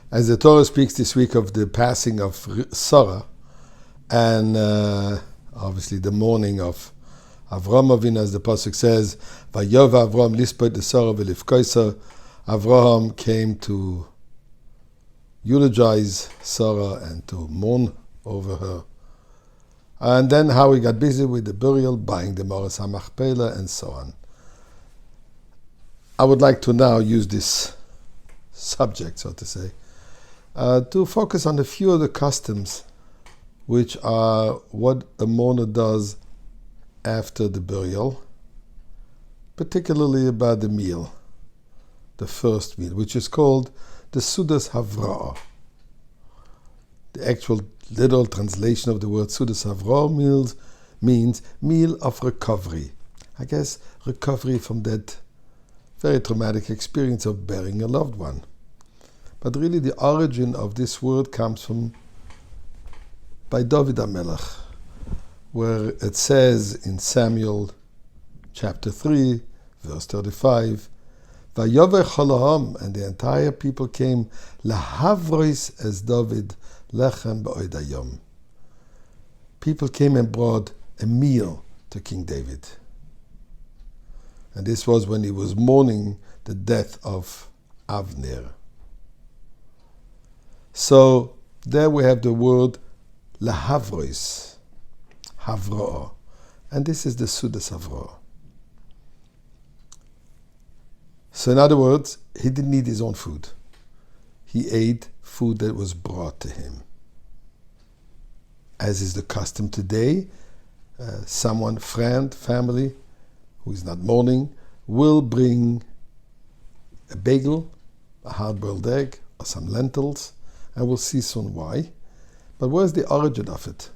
As the Torah speaks this week of the passing of Sarah, and obviously the mourning of Avram Avinu, as the pasuk says, "Vayov Avram lispot the Sarah v'lifkoisa." Avraham came to eulogize Sarah and to mourn over her. And then how he got busy with the burial, buying the Moras HaMachpelah, and so on. I would like to now use this subject, so to say, to focus on a few of the customs which are what a mourner does after the burial, particularly about the meal, the first meal, which is called the Sudas Havra'ah. The actual literal translation of the word Sudas Havra'ah means meal of recovery. I guess recovery from that very traumatic experience of burying a loved one. But really the origin of this word comes from by David HaMelech, where it says in Samuel chapter 3, verse 35, Vayoveh Cholaham, and the entire people came, Lahavrois as David, Lechem Ba'od Hayom. People came and brought a meal to King David. And this was when he was mourning the death of Avner. So there we have the word lahavrois, havra'ah, and this is the Sudas Havra'ah. So in other words, he didn't eat his own food. He ate food that was brought to him. As is the custom today, someone, friend, family, who is not mourning, will bring a bagel, a hard-boiled egg, or some lentils, and we'll see soon why. But where's the origin of it?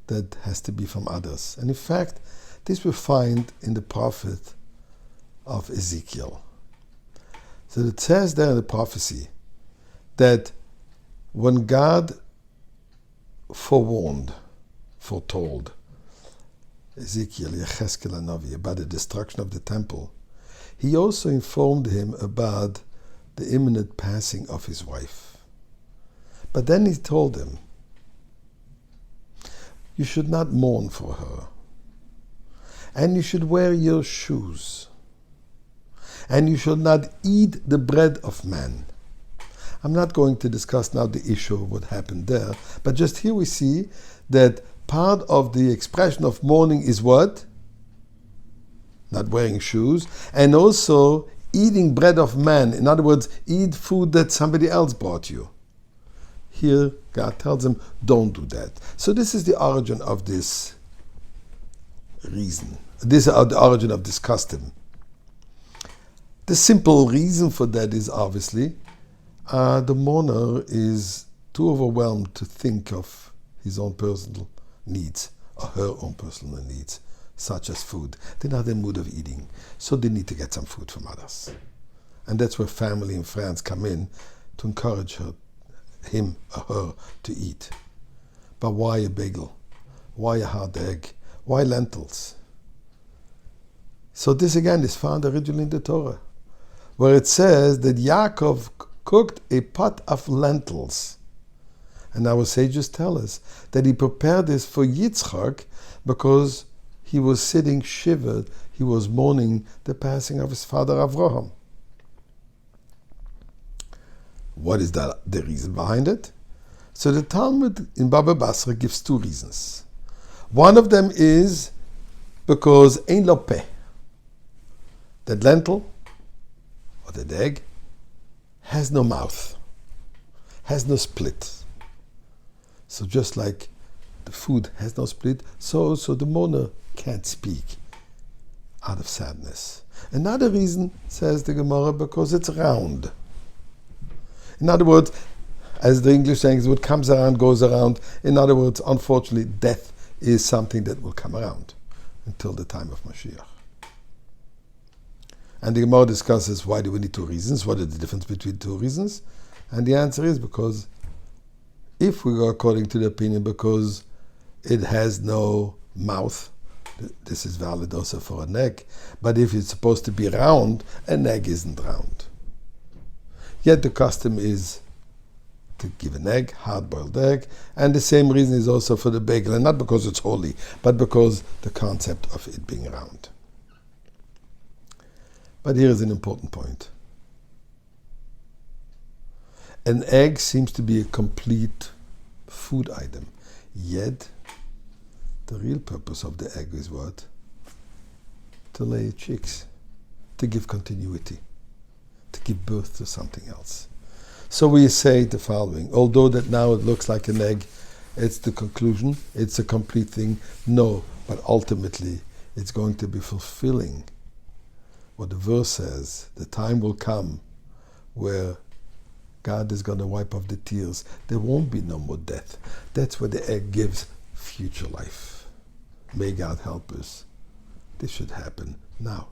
That has to be from others. And in fact, this we find in the prophet of Ezekiel. So it says there in the prophecy that when God foretold Ezekiel, Yecheskel Hanavi, about the destruction of the temple, he also informed him about the imminent passing of his wife. But then he told him, you should not mourn for her, and you should wear your shoes, and you should not eat the bread of man. I'm not going to discuss now the issue of what happened there, but just here we see that part of the expression of mourning is what? Not wearing shoes, and also eating bread of man. In other words, eat food that somebody else brought you. Here, God tells him, don't do that. So this is the origin of this reason. This is the origin of this custom. The simple reason for that is obviously the mourner is too overwhelmed to think of his own personal needs or her own personal needs, such as food. They're not in the mood of eating, so they need to get some food from others. And that's where family and friends come in to encourage him or her to eat. But why a bagel? Why a hard egg? Why lentils? So this again is found originally in the Torah, where it says that Yaakov cooked a pot of lentils. And our sages tell us that he prepared this for Yitzchak because he was sitting shivered, he was mourning the passing of his father Avraham. What is the reason behind it? So the Talmud in Baba Basra gives two reasons. One of them is because ein lo peh, that lentil or that egg has no mouth, has no split. So just like the food has no split, so the mourner can't speak out of sadness. Another reason, says the Gemara, because it's round. In other words, as the English saying is, what comes around goes around. In other words, unfortunately, death is something that will come around until the time of Mashiach. And the Gemara discusses, why do we need two reasons? What is the difference between two reasons? And the answer is because if we go according to the opinion, because it has no mouth, this is valid also for an egg. But if it's supposed to be round, an egg isn't round. Yet the custom is to give an egg, hard-boiled egg, and the same reason is also for the bagel, and not because it's holy, but because the concept of it being round. But here is an important point. An egg seems to be a complete food item, yet the real purpose of the egg is what? To lay chicks, to give continuity, to give birth to something else. So we say the following: although that now it looks like an egg, it's the conclusion, it's a complete thing. No, but ultimately it's going to be fulfilling what the verse says. The time will come where God is going to wipe off the tears. There won't be no more death. That's where the egg gives future life. May God help us. This should happen now.